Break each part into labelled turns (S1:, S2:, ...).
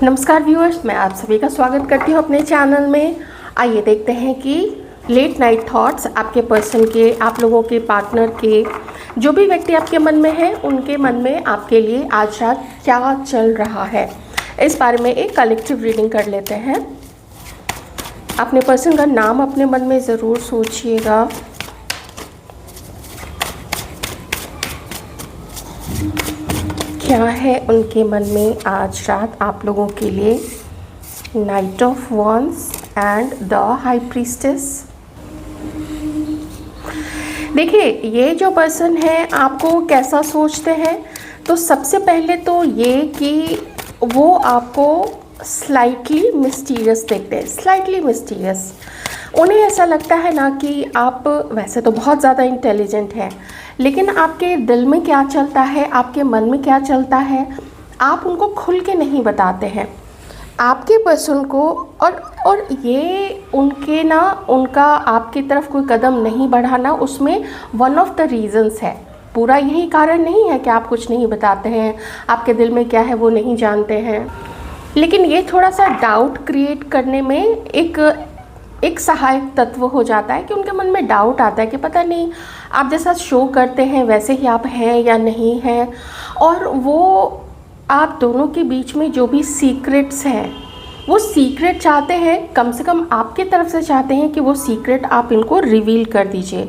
S1: नमस्कार व्यूअर्स, मैं आप सभी का स्वागत करती हूँ अपने चैनल में। आइए देखते हैं कि लेट नाइट थॉट्स आपके पर्सन के, आप लोगों के पार्टनर के, जो भी व्यक्ति आपके मन में है उनके मन में आपके लिए आज रात क्या चल रहा है। इस बारे में एक कलेक्टिव रीडिंग कर लेते हैं। अपने पर्सन का नाम अपने मन में ज़रूर सोचिएगा। क्या है उनके मन में आज रात आप लोगों के लिए। Night of wands and the high priestess. देखिए, ये जो पर्सन है आपको कैसा सोचते हैं, तो सबसे पहले तो ये कि वो आपको स्लाइटली मिस्टीरियस देखते हैं, स्लाइटली मिस्टीरियस। उन्हें ऐसा लगता है ना कि आप वैसे तो बहुत ज़्यादा इंटेलिजेंट हैं, लेकिन आपके दिल में क्या चलता है, आपके मन में क्या चलता है, आप उनको खुल के नहीं बताते हैं आपके पर्सन को। और ये उनके ना, उनका आपकी तरफ कोई कदम नहीं बढ़ाना, उसमें वन ऑफ द रीज़न्स है। पूरा यही कारण नहीं है कि आप कुछ नहीं बताते हैं, आपके दिल में क्या है वो नहीं जानते हैं, लेकिन ये थोड़ा सा डाउट क्रिएट करने में एक सहायक तत्व हो जाता है कि उनके मन में डाउट आता है कि पता नहीं आप जैसा शो करते हैं वैसे ही आप हैं या नहीं हैं। और वो आप दोनों के बीच में जो भी सीक्रेट्स हैं, वो सीक्रेट चाहते हैं, कम से कम आपकी तरफ से चाहते हैं कि वो सीक्रेट आप इनको रिवील कर दीजिए,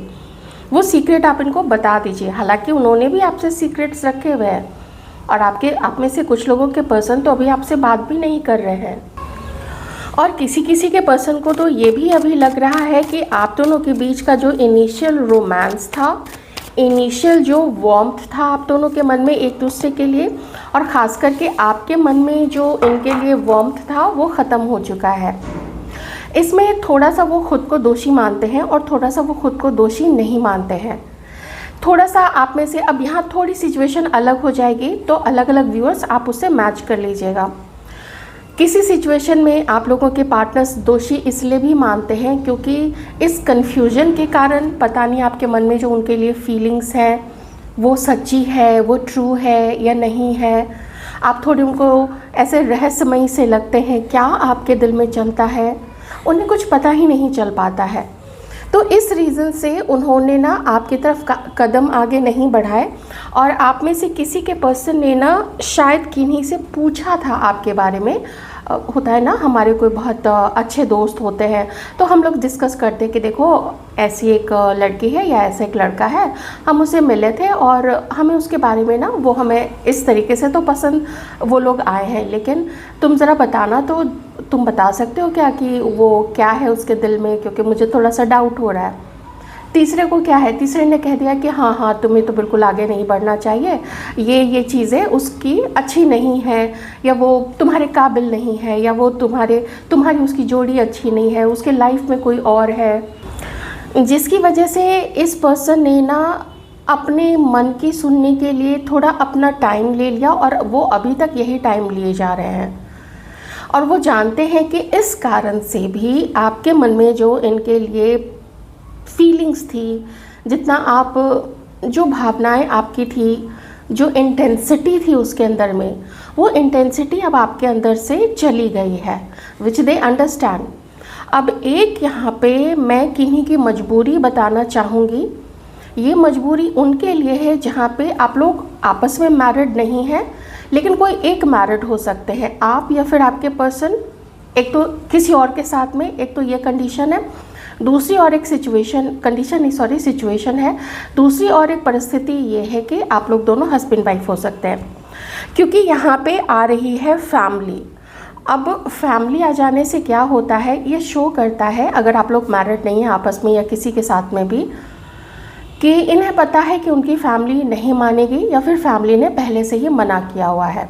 S1: वो सीक्रेट आप इनको बता दीजिए। हालांकि उन्होंने भी आपसे सीक्रेट्स रखे हुए हैं और आप में से कुछ लोगों के पर्सन तो अभी आपसे बात भी नहीं कर रहे हैं। और किसी किसी के पर्सन को तो ये भी अभी लग रहा है कि आप दोनों के बीच का जो इनिशियल रोमांस था, इनिशियल जो वार्मथ था आप दोनों के मन में एक दूसरे के लिए, और ख़ास करके आपके मन में जो इनके लिए वार्मथ था, वो ख़त्म हो चुका है। इसमें थोड़ा सा वो खुद को दोषी मानते हैं और थोड़ा सा वो खुद को दोषी नहीं मानते हैं। थोड़ा सा आप में से अब यहाँ थोड़ी सिचुएशन अलग हो जाएगी, तो अलग अलग व्यूअर्स आप उससे मैच कर लीजिएगा। किसी सिचुएशन में आप लोगों के पार्टनर्स दोषी इसलिए भी मानते हैं क्योंकि इस कन्फ्यूजन के कारण पता नहीं आपके मन में जो उनके लिए फीलिंग्स है वो सच्ची है, वो ट्रू है या नहीं है। आप थोड़े उनको ऐसे रहस्यमयी से लगते हैं, क्या आपके दिल में चलता है उन्हें कुछ पता ही नहीं चल पाता है। तो इस रीज़न से उन्होंने ना आपकी तरफ कदम आगे नहीं बढ़ाए, और आप में से किसी के पर्सन ने ना शायद किन्हीं से पूछा था आपके बारे में। होता है ना, हमारे कोई बहुत अच्छे दोस्त होते हैं तो हम लोग डिस्कस करते हैं कि देखो ऐसी एक लड़की है या ऐसा एक लड़का है, हम उसे मिले थे और हमें उसके बारे में ना, वो हमें इस तरीके से तो पसंद वो लोग आए हैं, लेकिन तुम ज़रा बताना, तो तुम बता सकते हो क्या कि वो क्या है उसके दिल में, क्योंकि मुझे थोड़ा सा डाउट हो रहा है। तीसरे को क्या है, तीसरे ने कह दिया कि हाँ हाँ तुम्हें तो बिल्कुल आगे नहीं बढ़ना चाहिए, ये चीज़ें उसकी अच्छी नहीं है, या वो तुम्हारे काबिल नहीं है, या वो तुम्हारी उसकी जोड़ी अच्छी नहीं है, उसके लाइफ में कोई और है, जिसकी वजह से इस पर्सन ने ना अपने मन की सुनने के लिए थोड़ा अपना टाइम ले लिया, और वो अभी तक यही टाइम लिए जा रहे हैं। और वो जानते हैं कि इस कारण से भी आपके मन में जो इनके लिए फीलिंग्स थी, जितना आप, जो भावनाएं आपकी थी, जो इंटेंसिटी थी उसके अंदर में, वो इंटेंसिटी अब आपके अंदर से चली गई है, विच दे अंडरस्टैंड। अब एक यहाँ पे मैं किन्हीं की मजबूरी बताना चाहूँगी। ये मजबूरी उनके लिए है जहाँ पे आप लोग आपस में मैरिड नहीं हैं, लेकिन कोई एक मैरिड हो सकते हैं, आप या फिर आपके पर्सन, एक तो किसी और के साथ में, एक तो ये कंडीशन है। दूसरी और एक सिचुएशन है, दूसरी और एक परिस्थिति ये है कि आप लोग दोनों हस्बैंड वाइफ हो सकते हैं, क्योंकि यहाँ पे आ रही है फैमिली। अब फैमिली आ जाने से क्या होता है, ये शो करता है, अगर आप लोग मैरिड नहीं हैं आपस में या किसी के साथ में भी, कि इन्हें पता है कि उनकी फैमिली नहीं मानेगी, या फिर फैमिली ने पहले से ही मना किया हुआ है।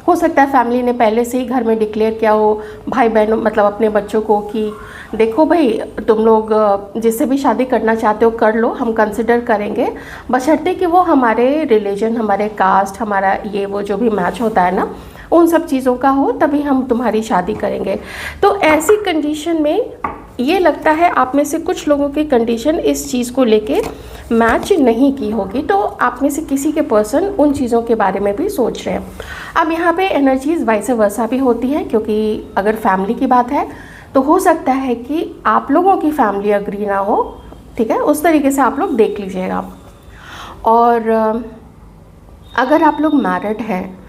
S1: हो सकता है फैमिली ने पहले से ही घर में डिक्लेयर किया हो, भाई बहनों मतलब अपने बच्चों को, कि देखो भाई तुम लोग जिससे भी शादी करना चाहते हो कर लो, हम कंसिडर करेंगे, बशर्ते कि वो हमारे रिलीजन, हमारे कास्ट, हमारा ये वो जो भी मैच होता है ना, उन सब चीज़ों का हो, तभी हम तुम्हारी शादी करेंगे। तो ऐसी कंडीशन में ये लगता है आप में से कुछ लोगों की कंडीशन इस चीज़ को लेके मैच नहीं की होगी, तो आप में से किसी के पर्सन उन चीज़ों के बारे में भी सोच रहे हैं। अब यहाँ पे एनर्जीज वाइस वर्सा भी होती हैं, क्योंकि अगर फैमिली की बात है तो हो सकता है कि आप लोगों की फैमिली अग्री ना हो, ठीक है, उस तरीके से आप लोग देख लीजिएगा। और अगर आप लोग मैरिड हैं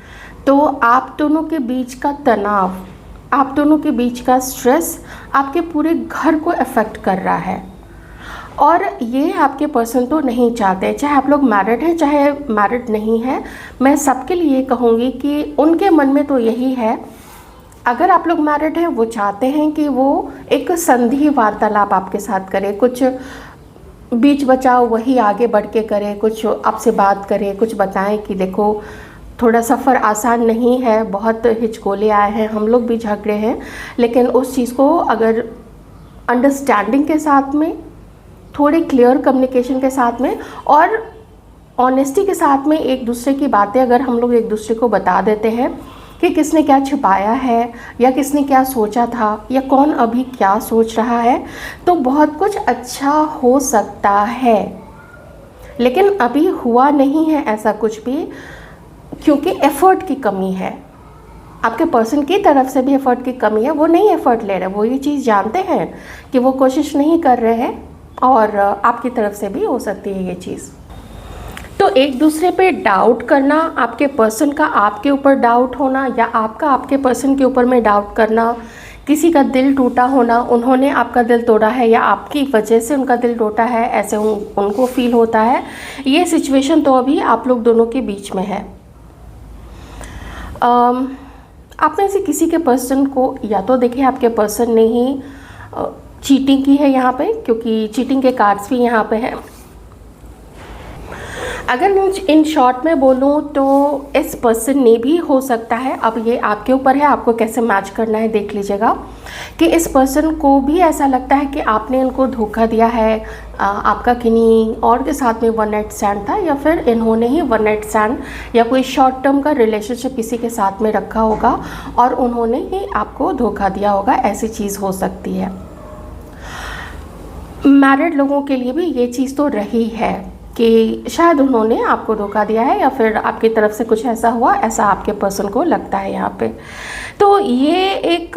S1: तो आप दोनों के बीच का तनाव, आप दोनों के बीच का स्ट्रेस आपके पूरे घर को अफेक्ट कर रहा है, और ये आपके पर्सन तो नहीं चाहते। चाहे आप लोग मैरिड हैं चाहे मैरिड नहीं है, मैं सबके लिए कहूँगी कि उनके मन में तो यही है। अगर आप लोग मैरिड हैं, वो चाहते हैं कि वो एक संधि वार्तालाप आपके साथ करे, कुछ बीच बचाव वही आगे बढ़ के करे, कुछ आपसे बात करे, कुछ बताएं कि देखो थोड़ा सफ़र आसान नहीं है, बहुत हिचकोले आए हैं, हम लोग भी झगड़े हैं, लेकिन उस चीज़ को अगर अंडरस्टैंडिंग के साथ में, थोड़े क्लियर कम्युनिकेशन के साथ में और ऑनेस्टी के साथ में एक दूसरे की बातें अगर हम लोग एक दूसरे को बता देते हैं कि किसने क्या छिपाया है या किसने क्या सोचा था या कौन अभी क्या सोच रहा है, तो बहुत कुछ अच्छा हो सकता है। लेकिन अभी हुआ नहीं है ऐसा कुछ भी, क्योंकि एफ़र्ट की कमी है, आपके पर्सन की तरफ से भी एफ़र्ट की कमी है। वो नहीं एफ़र्ट ले रहे, वो ये चीज़ जानते हैं कि वो कोशिश नहीं कर रहे हैं, और आपकी तरफ से भी हो सकती है ये चीज़। तो एक दूसरे पे डाउट करना, आपके पर्सन का आपके ऊपर डाउट होना या आपका आपके पर्सन के ऊपर में डाउट करना, किसी का दिल टूटा होना, उन्होंने आपका दिल तोड़ा है या आपकी वजह से उनका दिल टूटा है, ऐसे उनको फील होता है। ये सिचुएशन तो अभी आप लोग दोनों के बीच में है। आप में से किसी के पर्सन को, या तो देखिए आपके पर्सन ने ही चीटिंग की है यहाँ पे, क्योंकि चीटिंग के कार्ड्स भी यहाँ पे हैं। अगर इन शॉर्ट में बोलूँ तो इस पर्सन ने भी, हो सकता है, अब ये आपके ऊपर है आपको कैसे मैच करना है, देख लीजिएगा, कि इस पर्सन को भी ऐसा लगता है कि आपने उनको धोखा दिया है, आपका किन्हीं और के साथ में वन नाइट स्टैंड था, या फिर इन्होंने ही वन नाइट स्टैंड या कोई शॉर्ट टर्म का रिलेशनशिप किसी के साथ में रखा होगा और उन्होंने ही आपको धोखा दिया होगा, ऐसी चीज़ हो सकती है। मैरिड लोगों के लिए भी ये चीज़ तो रही है कि शायद उन्होंने आपको धोखा दिया है या फिर आपकी तरफ से कुछ ऐसा हुआ, ऐसा आपके पर्सन को लगता है यहाँ पे। तो ये एक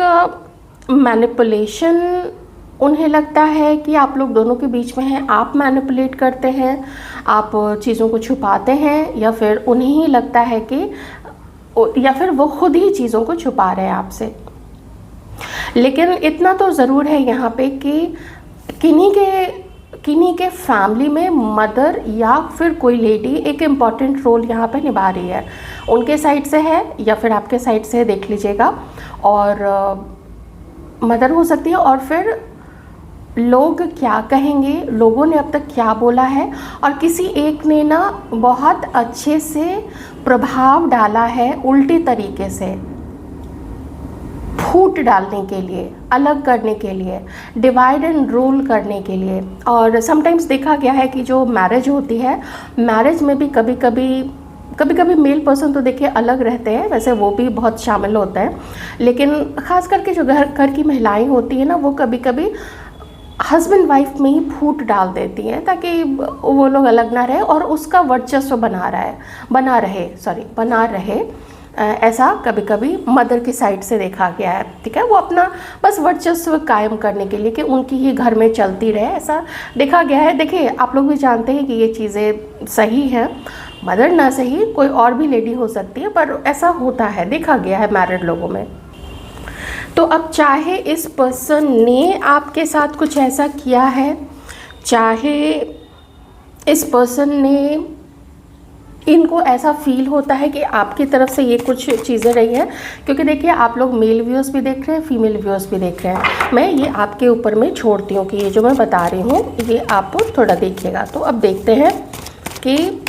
S1: मैनिपुलेशन उन्हें लगता है कि आप लोग दोनों के बीच में है, आप मैनिपुलेट करते हैं, आप चीज़ों को छुपाते हैं, या फिर उन्हें ही लगता है कि, या फिर वो खुद ही चीज़ों को छुपा रहे हैं आपसे। लेकिन इतना तो ज़रूर है यहाँ पे कि किन्हीं के फैमिली में मदर या फिर कोई लेडी एक इम्पॉर्टेंट रोल यहाँ पे निभा रही है, उनके साइड से है या फिर आपके साइड से है, देख लीजिएगा। और मदर हो सकती है, और फिर लोग क्या कहेंगे, लोगों ने अब तक क्या बोला है, और किसी एक ने ना बहुत अच्छे से प्रभाव डाला है उल्टी तरीके से, फूट डालने के लिए, अलग करने के लिए, डिवाइड एंड रूल करने के लिए। और समटाइम्स देखा गया है कि जो मैरिज होती है, मैरिज में भी कभी कभी मेल पर्सन तो देखिए अलग रहते हैं, वैसे वो भी बहुत शामिल होता है, लेकिन ख़ास करके जो घर की महिलाएं होती हैं ना, वो कभी कभी हस्बैंड वाइफ में ही फूट डाल देती हैं ताकि वो लोग अलग ना रहे और उसका वर्चस्व बना रहे। ऐसा कभी कभी मदर की साइड से देखा गया है, ठीक है, वो अपना बस वर्चस्व कायम करने के लिए कि उनकी ही घर में चलती रहे, ऐसा देखा गया है। देखिए आप लोग भी जानते हैं कि ये चीज़ें सही हैं, मदर ना सही कोई और भी लेडी हो सकती है, पर ऐसा होता है, देखा गया है मैरिड लोगों में। तो अब चाहे इस पर्सन ने आपके साथ कुछ ऐसा किया है, चाहे इस पर्सन ने, इनको ऐसा फील होता है कि आपकी तरफ से ये कुछ चीज़ें रही हैं, क्योंकि देखिए आप लोग मेल व्यूअर्स भी देख रहे हैं, फीमेल व्यूअर्स भी देख रहे हैं। मैं ये आपके ऊपर में छोड़ती हूँ कि ये जो मैं बता रही हूँ ये आप थोड़ा देखिएगा। तो अब देखते हैं कि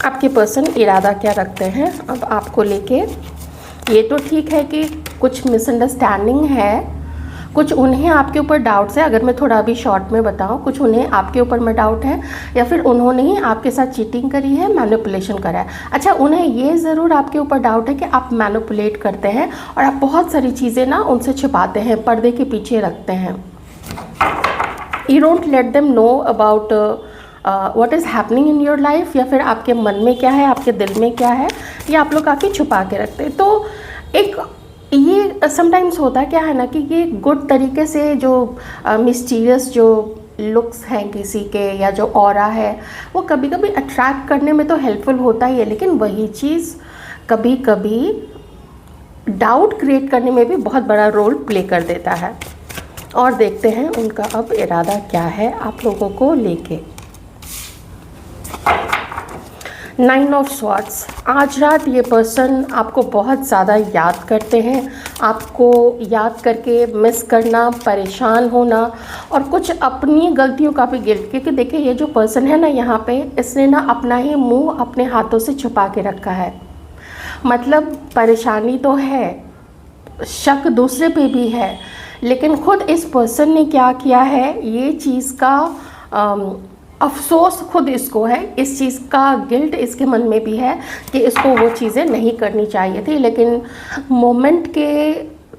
S1: आपके पर्सन इरादा क्या रखते हैं अब आपको लेके। ये तो ठीक है कि कुछ मिसअंडरस्टैंडिंग है, कुछ उन्हें आपके ऊपर डाउट्स है, अगर मैं थोड़ा अभी शॉर्ट में बताऊं, कुछ उन्हें आपके ऊपर में डाउट है, या फिर उन्होंने ही आपके साथ चीटिंग करी है, मैनिपुलेशन करा है। अच्छा, उन्हें ये ज़रूर आपके ऊपर डाउट है कि आप मैनिपुलेट करते हैं और आप बहुत सारी चीज़ें ना उनसे छिपाते हैं, पर्दे के पीछे रखते हैं, you don't let them know about what is happening in your life, या फिर आपके मन में क्या है, आपके दिल में क्या है, ये आप लोग काफ़ी छुपा के रखते हैं। तो एक ये समटाइम्स होता है क्या है ना कि ये गुड तरीके से जो मिस्टीरियस जो लुक्स हैं किसी के या जो ऑरा है वो कभी कभी अट्रैक्ट करने में तो हेल्पफुल होता ही है, लेकिन वही चीज़ कभी कभी डाउट क्रिएट करने में भी बहुत बड़ा रोल प्ले कर देता है। और देखते हैं उनका अब इरादा क्या है आप लोगों को लेके। 9 ऑफ स्वॉर्ड्स, आज रात ये पर्सन आपको बहुत ज़्यादा याद करते हैं, आपको याद करके मिस करना, परेशान होना और कुछ अपनी गलतियों का भी गिल्ट, क्योंकि देखिए ये जो पर्सन है ना यहाँ पे, इसने ना अपना ही मुंह अपने हाथों से छुपा के रखा है। मतलब परेशानी तो है, शक दूसरे पे भी है, लेकिन खुद इस पर्सन ने क्या किया है, ये चीज़ का अफसोस खुद इसको है, इस चीज़ का गिल्ट इसके मन में भी है कि इसको वो चीज़ें नहीं करनी चाहिए थी, लेकिन मोमेंट के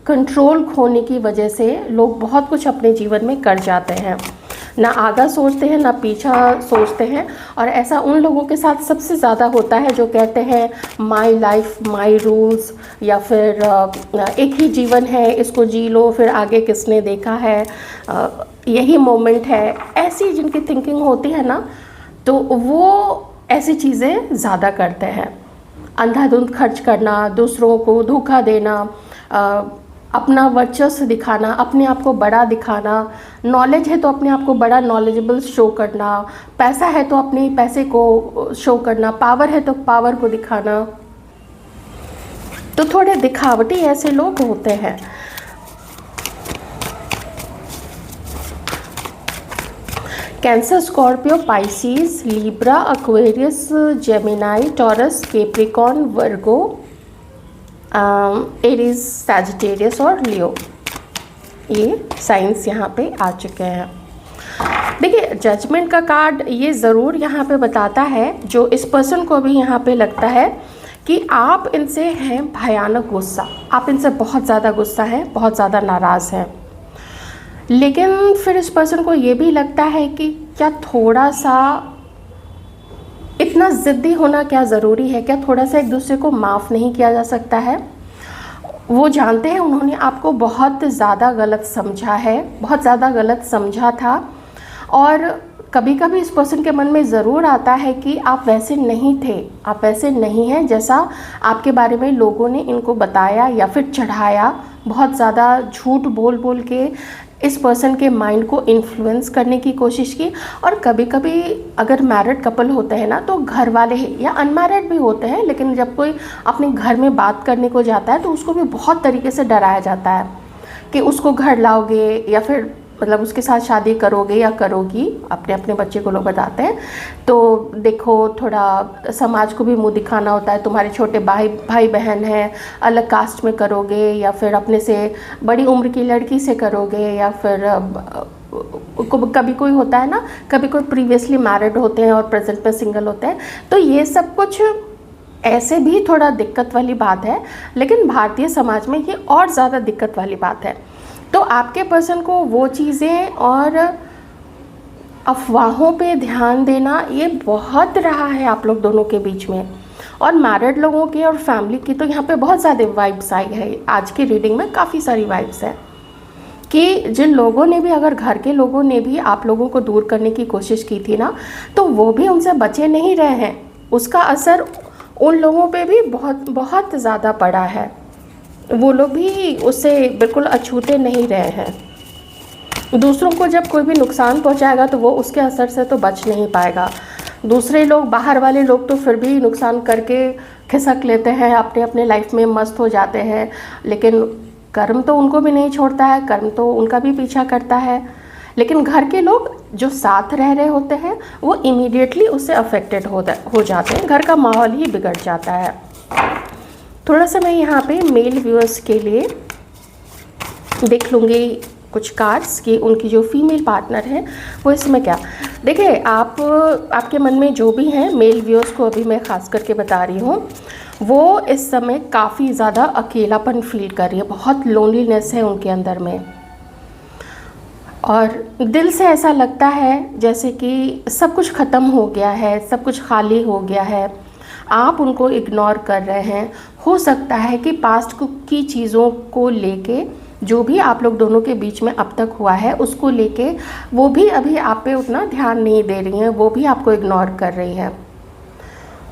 S1: कंट्रोल खोने की वजह से लोग बहुत कुछ अपने जीवन में कर जाते हैं, ना आगा सोचते हैं ना पीछा सोचते हैं। और ऐसा उन लोगों के साथ सबसे ज़्यादा होता है जो कहते हैं माई लाइफ माई रूल्स, या फिर एक ही जीवन है इसको जी लो, फिर आगे किसने देखा है, यही मोमेंट है। ऐसी जिनकी थिंकिंग होती है ना, तो वो ऐसी चीज़ें ज़्यादा करते हैं। अंधाधुंध खर्च करना, दूसरों को धोखा देना, अपना वर्चस्व दिखाना, अपने आप को बड़ा दिखाना, नॉलेज है तो अपने आप को बड़ा नॉलेजेबल शो करना, पैसा है तो अपने पैसे को शो करना, पावर है तो पावर को दिखाना। तो थोड़े दिखावटी ऐसे लोग होते हैं। Cancer, Scorpio, Pisces, Libra, Aquarius, Gemini, Taurus, Capricorn, Virgo, Aries, Sagittarius और लियो, ये साइंस यहाँ पे आ चुके हैं। देखिए जजमेंट का कार्ड ये ज़रूर यहाँ पे बताता है, जो इस पर्सन को भी यहाँ पे लगता है कि आप इनसे हैं भयानक गुस्सा, आप इनसे बहुत ज़्यादा गुस्सा है, बहुत ज़्यादा नाराज़ हैं। लेकिन फिर इस पर्सन को ये भी लगता है कि क्या थोड़ा सा इतना ज़िद्दी होना क्या ज़रूरी है, क्या थोड़ा सा एक दूसरे को माफ़ नहीं किया जा सकता है। वो जानते हैं उन्होंने आपको बहुत ज़्यादा गलत समझा है, बहुत ज़्यादा गलत समझा था, और कभी कभी इस पर्सन के मन में ज़रूर आता है कि आप वैसे नहीं थे, आप वैसे नहीं हैं जैसा आपके बारे में लोगों ने इनको बताया या फिर चढ़ाया। बहुत ज़्यादा झूठ बोल बोल के इस पर्सन के माइंड को इन्फ्लुएंस करने की कोशिश की। और कभी कभी अगर मैरिड कपल होते हैं ना, तो घर वाले या अनमैरिड भी होते हैं, लेकिन जब कोई अपने घर में बात करने को जाता है तो उसको भी बहुत तरीके से डराया जाता है कि उसको घर लाओगे या फिर मतलब उसके साथ शादी करोगे या करोगी, अपने अपने बच्चे को लोग बताते हैं। तो देखो थोड़ा समाज को भी मुंह दिखाना होता है, तुम्हारे छोटे भाई बहन हैं, अलग कास्ट में करोगे या फिर अपने से बड़ी उम्र की लड़की से करोगे, या फिर कभी कोई होता है ना, कभी कोई प्रीवियसली मैरिड होते हैं और प्रेजेंट में सिंगल होते हैं। तो ये सब कुछ ऐसे भी थोड़ा दिक्कत वाली बात है, लेकिन भारतीय समाज में ये और ज़्यादा दिक्कत वाली बात है। तो आपके पर्सन को वो चीज़ें और अफवाहों पे ध्यान देना ये बहुत रहा है आप लोग दोनों के बीच में। और मैरिड लोगों की और फैमिली की तो यहाँ पे बहुत ज़्यादा वाइब्स आई है। आज की रीडिंग में काफ़ी सारी वाइब्स है कि जिन लोगों ने भी, अगर घर के लोगों ने भी आप लोगों को दूर करने की कोशिश की थी ना, तो वो भी उनसे बचे नहीं रहे हैं। उसका असर उन लोगों पे भी बहुत बहुत ज़्यादा पड़ा है। वो लोग भी उससे बिल्कुल अछूते नहीं रहे हैं। दूसरों को जब कोई भी नुकसान पहुंचाएगा तो वो उसके असर से तो बच नहीं पाएगा। दूसरे लोग, बाहर वाले लोग तो फिर भी नुकसान करके खिसक लेते हैं, अपने अपने लाइफ में मस्त हो जाते हैं, लेकिन कर्म तो उनको भी नहीं छोड़ता है, कर्म तो उनका भी पीछा करता है। लेकिन घर के लोग जो साथ रह रहे होते हैं वो इमीडिएटली उससे अफेक्टेड हो जाते हैं, घर का माहौल ही बिगड़ जाता है। थोड़ा सा मैं यहाँ पे मेल व्यूअर्स के लिए देख लूँगी कुछ कार्ड्स कि उनकी जो फीमेल पार्टनर है वो इसमें क्या। देखिए आपके मन में जो भी हैं, मेल व्यूअर्स को अभी मैं ख़ास करके बता रही हूँ, वो इस समय काफ़ी ज़्यादा अकेलापन फील कर रही है, बहुत लोनलीनेस है उनके अंदर में। और दिल से ऐसा लगता है जैसे कि सब कुछ ख़त्म हो गया है, सब कुछ खाली हो गया है, आप उनको इग्नोर कर रहे हैं। हो सकता है कि पास्ट की चीज़ों को लेके, जो भी आप लोग दोनों के बीच में अब तक हुआ है उसको लेके वो भी अभी आप पे उतना ध्यान नहीं दे रही हैं, वो भी आपको इग्नोर कर रही हैं।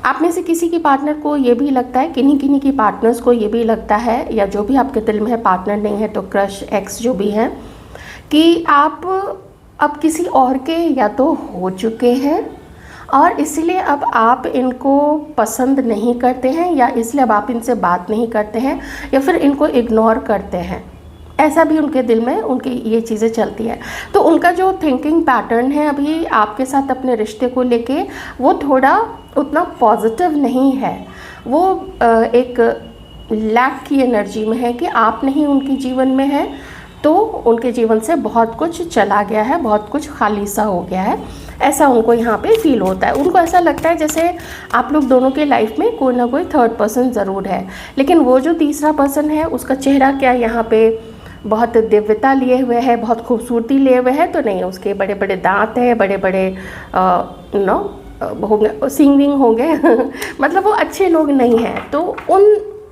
S1: आप में से किसी की पार्टनर को ये भी लगता है, किन्हीं किन्हीं की पार्टनर्स को ये भी लगता है, या जो भी आपके दिल में है, पार्टनर नहीं है तो क्रश, एक्स जो भी हैं, कि आप अब किसी और के या तो हो चुके हैं और इसलिए अब आप इनको पसंद नहीं करते हैं, या इसलिए अब आप इनसे बात नहीं करते हैं, या फिर इनको इग्नोर करते हैं। ऐसा भी उनके दिल में उनकी ये चीज़ें चलती है। तो उनका जो थिंकिंग पैटर्न है अभी आपके साथ अपने रिश्ते को लेके, वो थोड़ा उतना पॉजिटिव नहीं है। वो एक लैक की एनर्जी में है कि आप नहीं उनके जीवन में है, तो उनके जीवन से बहुत कुछ चला गया है, बहुत कुछ खाली सा हो गया है, ऐसा उनको यहाँ पे फील होता है। उनको ऐसा लगता है जैसे आप लोग दोनों के लाइफ में कोई ना कोई थर्ड पर्सन ज़रूर है, लेकिन वो जो तीसरा पर्सन है उसका चेहरा क्या यहाँ पे बहुत दिव्यता लिए हुए है, बहुत खूबसूरती लिए हुए है, तो नहीं, उसके बड़े बड़े दांत हैं, बड़े बड़े होंगे, सिंगिंग होंगे मतलब वो अच्छे लोग नहीं हैं। तो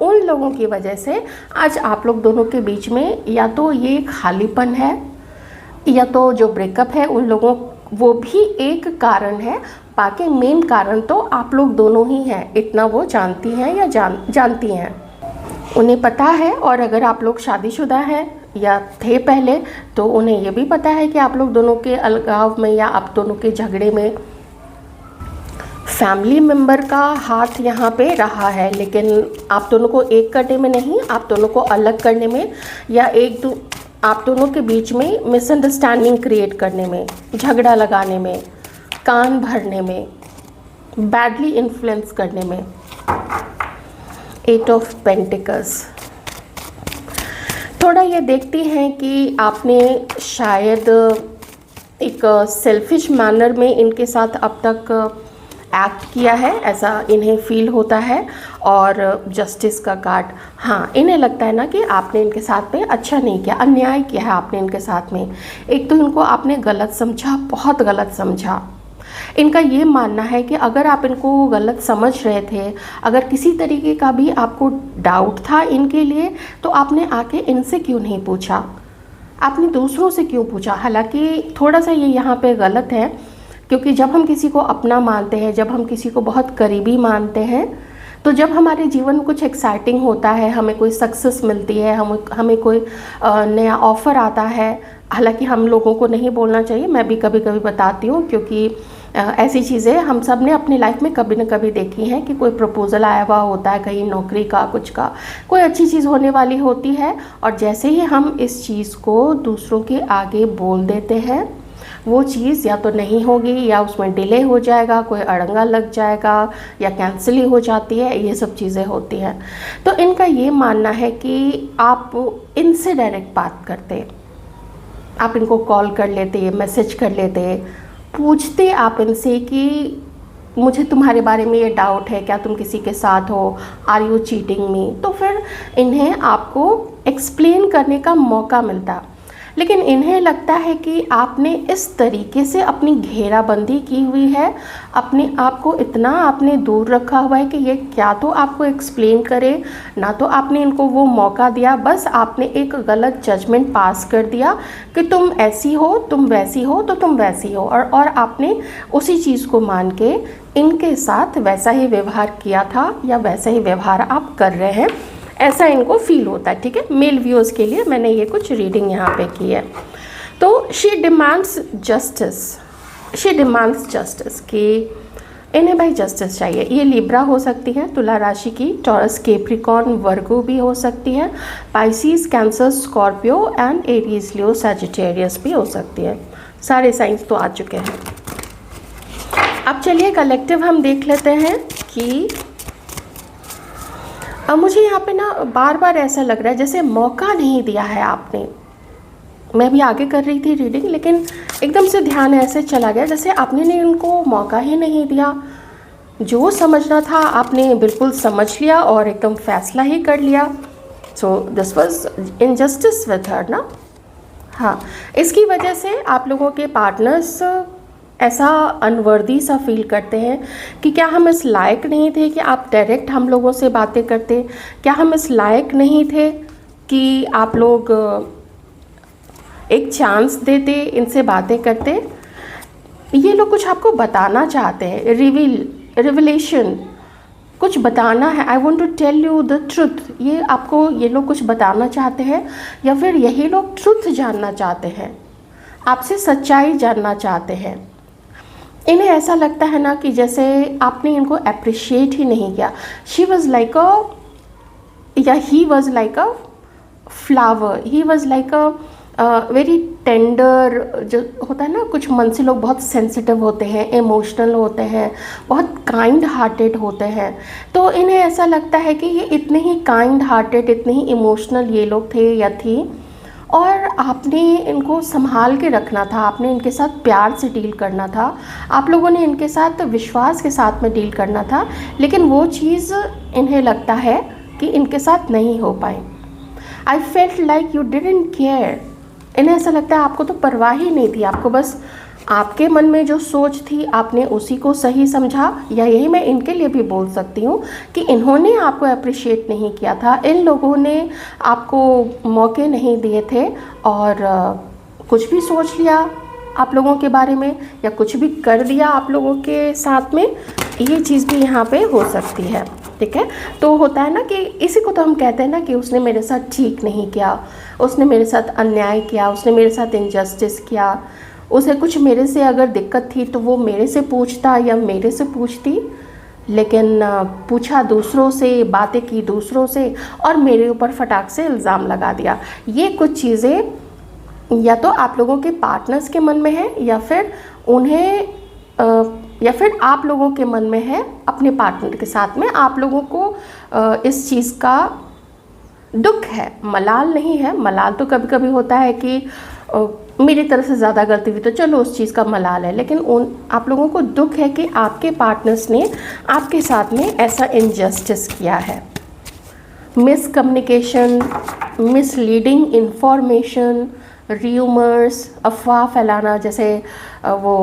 S1: उन लोगों की वजह से आज आप लोग दोनों के बीच में या तो ये खालीपन है, या तो जो ब्रेकअप है उन लोगों, वो भी एक कारण है। बाकी मेन कारण तो आप लोग दोनों ही हैं, इतना वो जानती हैं या जानती हैं, उन्हें पता है। और अगर आप लोग शादीशुदा हैं या थे पहले, तो उन्हें ये भी पता है कि आप लोग दोनों के अलगाव में या आप दोनों के झगड़े में फैमिली मेम्बर का हाथ यहाँ पे रहा है, लेकिन आप दोनों को एक करने में नहीं, आप दोनों को अलग करने में, या आप दोनों के बीच में मिसअंडरस्टैंडिंग क्रिएट करने में, झगड़ा लगाने में, कान भरने में, बैडली इन्फ्लुएंस करने में। 8 ऑफ पेंटिकल्स थोड़ा ये देखती हैं कि आपने शायद एक सेल्फिश मैनर में इनके साथ अब तक एक्ट किया है, ऐसा इन्हें फील होता है। और जस्टिस का कार्ड, हाँ, इन्हें लगता है ना कि आपने इनके साथ में अच्छा नहीं किया, अन्याय किया है आपने इनके साथ में। एक तो इनको आपने गलत समझा, बहुत गलत समझा। इनका ये मानना है कि अगर आप इनको गलत समझ रहे थे, अगर किसी तरीके का भी आपको डाउट था इनके लिए, तो आपने आके इनसे क्यों नहीं पूछा, आपने दूसरों से क्यों पूछा। हालांकि थोड़ा सा ये यहाँ पे गलत है, क्योंकि जब हम किसी को अपना मानते हैं, जब हम किसी को बहुत करीबी मानते हैं, तो जब हमारे जीवन में कुछ एक्साइटिंग होता है, हमें कोई सक्सेस मिलती है, हमें कोई नया ऑफ़र आता है, हालांकि हम लोगों को नहीं बोलना चाहिए, मैं भी कभी कभी बताती हूँ, क्योंकि ऐसी चीज़ें हम सब ने अपनी लाइफ में कभी न कभी देखी हैं कि कोई प्रपोज़ल आया हुआ होता है, कहीं नौकरी का, कुछ का, कोई अच्छी चीज़ होने वाली होती है, और जैसे ही हम इस चीज़ को दूसरों के आगे बोल देते हैं, वो चीज़ या तो नहीं होगी, या उसमें डिले हो जाएगा, कोई अड़ंगा लग जाएगा, या कैंसिल ही हो जाती है, ये सब चीज़ें होती हैं। तो इनका ये मानना है कि आप इनसे डायरेक्ट बात करते, आप इनको कॉल कर लेते, मैसेज कर लेते, पूछते आप इनसे कि मुझे तुम्हारे बारे में ये डाउट है, क्या तुम किसी के साथ हो, आर यू चीटिंग मी। तो फिर इन्हें आपको एक्सप्लेन करने का मौका मिलता। लेकिन इन्हें लगता है कि आपने इस तरीके से अपनी घेराबंदी की हुई है, अपने आप को इतना आपने दूर रखा हुआ है कि ये क्या तो आपको एक्सप्लेन करे, ना तो आपने इनको वो मौका दिया, बस आपने एक गलत जजमेंट पास कर दिया कि तुम ऐसी हो, तुम वैसी हो, तो तुम वैसी हो, और आपने उसी चीज़ को मान के इनके साथ वैसा ही व्यवहार किया था, या वैसा ही व्यवहार आप कर रहे हैं, ऐसा इनको फील होता है। ठीक है, मेल व्यूअर्स के लिए मैंने ये कुछ रीडिंग यहाँ पे की है। तो शी डिमांड्स जस्टिस कि इन्हें भाई जस्टिस चाहिए। ये लिब्रा हो सकती है, तुला राशि की, टॉरस, कैप्रिकॉर्न, वर्गो भी हो सकती है, Pisces, cancer, Scorpio and Aries, Leo, Sagittarius भी हो सकती है। सारे साइंस तो आ चुके हैं। अब चलिए कलेक्टिव हम देख लेते हैं कि अब मुझे यहाँ पे ना बार बार ऐसा लग रहा है जैसे मौका नहीं दिया है आपने। मैं भी आगे कर रही थी रीडिंग, लेकिन एकदम से ध्यान ऐसे चला गया जैसे आपने ने उनको मौका ही नहीं दिया। जो समझना था आपने बिल्कुल समझ लिया और एकदम फैसला ही कर लिया। So this was injustice with her ना। हाँ, इसकी वजह से आप लोगों के पार्टनर्स ऐसा अनवर्दी सा फील करते हैं कि क्या हम इस लायक नहीं थे कि आप डायरेक्ट हम लोगों से बातें करते, क्या हम इस लायक नहीं थे कि आप लोग एक चांस देते, इनसे बातें करते। ये लोग कुछ आपको बताना चाहते हैं, रिविलेशन, कुछ बताना है। I want to tell you the truth, ये आपको ये लोग कुछ बताना चाहते हैं, या फिर यही लोग ट्रुथ जानना चाहते हैं, आपसे सच्चाई जानना चाहते हैं। इन्हें ऐसा लगता है ना कि जैसे आपने इनको अप्रिशिएट ही नहीं किया। शी वॉज लाइक अ, या he was like a flower, he was like a very tender, जो होता है ना, कुछ मन से लोग बहुत सेंसिटिव होते हैं, इमोशनल होते हैं, बहुत काइंड हार्टेड होते हैं। तो इन्हें ऐसा लगता है कि ये इतने ही काइंड हार्टेड, इतने ही इमोशनल ये लोग थे या थी, और आपने इनको संभाल के रखना था, आपने इनके साथ प्यार से डील करना था, आप लोगों ने इनके साथ विश्वास के साथ में डील करना था। लेकिन वो चीज़ इन्हें लगता है कि इनके साथ नहीं हो पाई। I felt like you didn't care, इन्हें ऐसा लगता है आपको तो परवाह ही नहीं थी, आपको बस आपके मन में जो सोच थी आपने उसी को सही समझा। या यही मैं इनके लिए भी बोल सकती हूँ कि इन्होंने आपको अप्रिशिएट नहीं किया था, इन लोगों ने आपको मौके नहीं दिए थे, और कुछ भी सोच लिया आप लोगों के बारे में, या कुछ भी कर दिया आप लोगों के साथ में। ये चीज़ भी यहाँ पे हो सकती है, ठीक है। तो होता है ना कि इसी को तो हम कहते हैं ना कि उसने मेरे साथ ठीक नहीं किया, उसने मेरे साथ अन्याय किया, उसने मेरे साथ इनजस्टिस किया, उसे कुछ मेरे से अगर दिक्कत थी तो वो मेरे से पूछता या मेरे से पूछती, लेकिन पूछा दूसरों से, बातें की दूसरों से, और मेरे ऊपर फटाक से इल्ज़ाम लगा दिया। ये कुछ चीज़ें या तो आप लोगों के पार्टनर्स के मन में है, या फिर उन्हें या फिर आप लोगों के मन में है अपने पार्टनर के साथ में। आप लोगों को इस चीज़ का दुख है, मलाल नहीं है। मलाल तो कभी कभी होता है कि मेरी तरफ से ज़्यादा गलती हुई तो चलो उस चीज़ का मलाल है, लेकिन आप लोगों को दुख है कि आपके पार्टनर्स ने आपके साथ में ऐसा इनजस्टिस किया है। मिसकम्युनिकेशन, मिसलीडिंग इंफॉर्मेशन, र्यूमर्स, अफवाह फैलाना, जैसे वो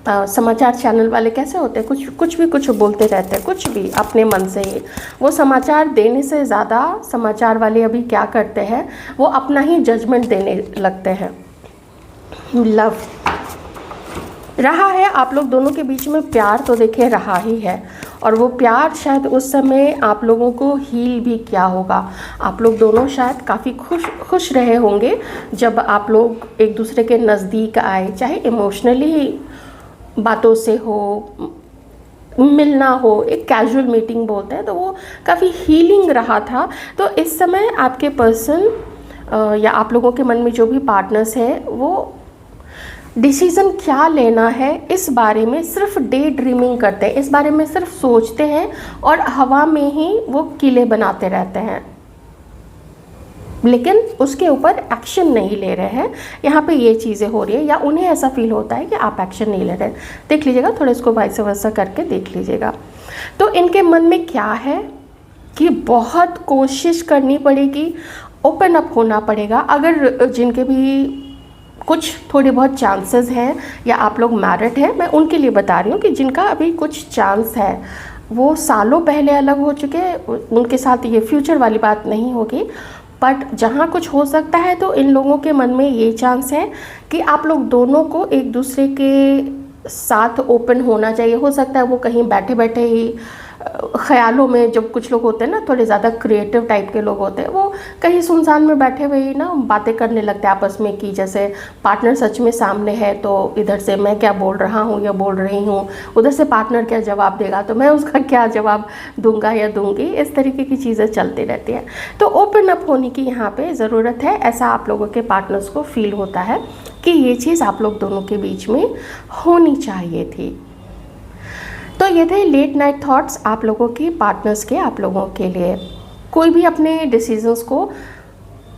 S1: समाचार चैनल वाले कैसे होते हैं, कुछ भी बोलते रहते हैं, कुछ भी अपने मन से ही। वो समाचार देने से ज़्यादा समाचार वाले अभी क्या करते हैं, वो अपना ही जजमेंट देने लगते हैं। लव रहा है आप लोग दोनों के बीच में, प्यार तो देखिए रहा ही है, और वो प्यार शायद उस समय आप लोगों को हील भी किया होगा। आप लोग दोनों शायद काफ़ी खुश रहे होंगे जब आप लोग एक दूसरे के नज़दीक आए, चाहे इमोशनली बातों से हो, मिलना हो, एक कैजुअल मीटिंग बोलते हैं, तो वो काफ़ी हीलिंग रहा था। तो इस समय आपके पर्सन या आप लोगों के मन में जो भी पार्टनर्स हैं, वो डिसीज़न क्या लेना है इस बारे में सिर्फ डे ड्रीमिंग करते हैं, इस बारे में सिर्फ सोचते हैं, और हवा में ही वो किले बनाते रहते हैं, लेकिन उसके ऊपर एक्शन नहीं ले रहे हैं। यहाँ पे ये चीज़ें हो रही है, या उन्हें ऐसा फील होता है कि आप एक्शन नहीं ले रहे। देख लीजिएगा, थोड़ा इसको वाइस वर्सा करके देख लीजिएगा। तो इनके मन में क्या है कि बहुत कोशिश करनी पड़ेगी, ओपन अप होना पड़ेगा। अगर जिनके भी कुछ थोड़े बहुत चांसेस हैं, या आप लोग मैरिड हैं, मैं उनके लिए बता रही हूँ कि जिनका अभी कुछ चांस है, वो सालों पहले अलग हो चुके, उनके साथ ये फ्यूचर वाली बात नहीं होगी। बट जहाँ कुछ हो सकता है, तो इन लोगों के मन में ये चांस है कि आप लोग दोनों को एक दूसरे के साथ ओपन होना चाहिए। हो सकता है वो कहीं बैठे बैठे ही ख्यालों में, जब कुछ लोग होते हैं ना थोड़े ज़्यादा क्रिएटिव टाइप के लोग होते हैं, वो कहीं सुनसान में बैठे हुए ही ना बातें करने लगते हैं आपस में, कि जैसे पार्टनर सच में सामने है तो इधर से मैं क्या बोल रहा हूँ या बोल रही हूँ, उधर से पार्टनर क्या जवाब देगा तो मैं उसका क्या जवाब दूंगा या दूंगी, इस तरीके की चीज़ें चलती रहती हैं। तो ओपन अप होने की यहाँ पर ज़रूरत है, ऐसा आप लोगों के पार्टनर्स को फील होता है कि ये चीज़ आप लोग दोनों के बीच में होनी चाहिए थी। तो ये थे लेट नाइट थॉट्स आप लोगों के पार्टनर्स के, आप लोगों के लिए। कोई भी अपने डिसीजंस को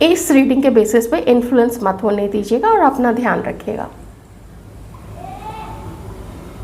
S1: इस रीडिंग के बेसिस पे इन्फ्लुएंस मत होने दीजिएगा, और अपना ध्यान रखिएगा।